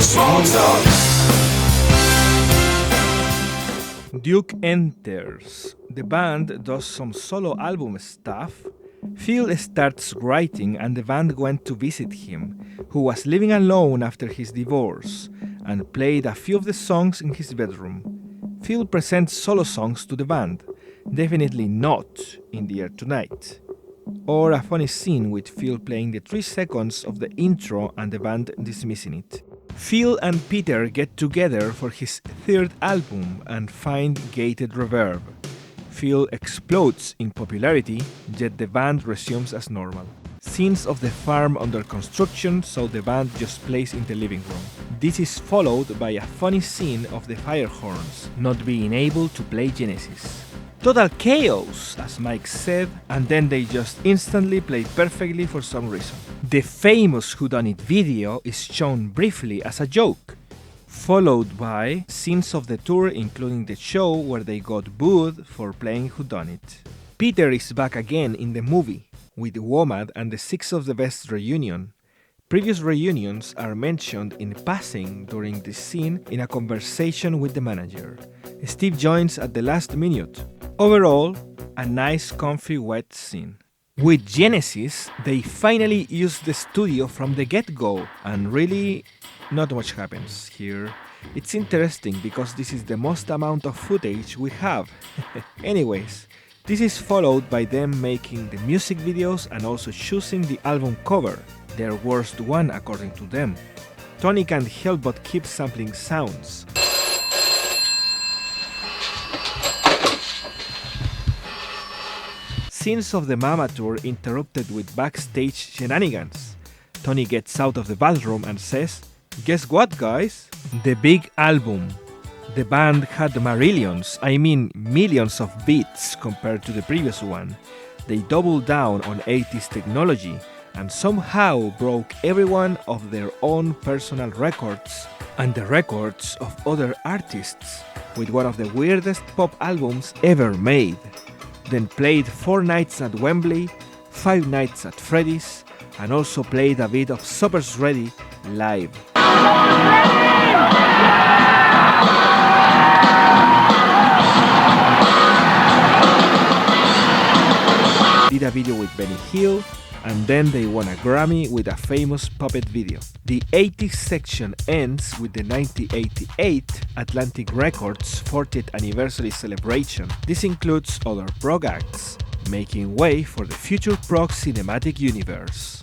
Small talk. Duke enters. The band does some solo album stuff. Phil starts writing and the band went to visit him, who was living alone after his divorce, and played a few of the songs in his bedroom. Phil presents solo songs to the band, definitely not In the Air Tonight. Or a funny scene with Phil playing the 3 seconds of the intro and the band dismissing it. Phil and Peter get together for his 3rd album and find gated reverb. Phil explodes in popularity, yet the band resumes as normal. Scenes of the farm under construction, so the band just plays in the living room. This is followed by a funny scene of the fire horns not being able to play Genesis. Total chaos, as Mike said, and then they just instantly play perfectly for some reason. The famous Whodunit video is shown briefly as a joke, followed by scenes of the tour including the show where they got booed for playing Whodunit. Peter is back again in the movie, with WOMAD and the Six of the Best reunion. Previous reunions are mentioned in passing during this scene in a conversation with the manager. Steve joins at the last minute. Overall, a nice comfy wet scene. With Genesis, they finally use the studio from the get-go, and really, not much happens here. It's interesting because this is the most amount of footage we have. Anyways, this is followed by them making the music videos and also choosing the album cover, their worst one according to them. Tony can't help but keep sampling sounds. Scenes of the Mama tour interrupted with backstage shenanigans. Tony gets out of the bathroom and says, "Guess what, guys? The big album." The band had marillions, I mean millions of beats compared to the previous one. They doubled down on 80's technology and somehow broke every one of their own personal records and the records of other artists with one of the weirdest pop albums ever made. Then played 4 nights at Wembley, 5 nights at Freddy's, and also played a bit of Supper's Ready live. Did a video with Benny Hill, and then they won a Grammy with a famous puppet video. The 80s section ends with the 1988 Atlantic Records 40th anniversary celebration. This includes other prog acts, making way for the future prog cinematic universe.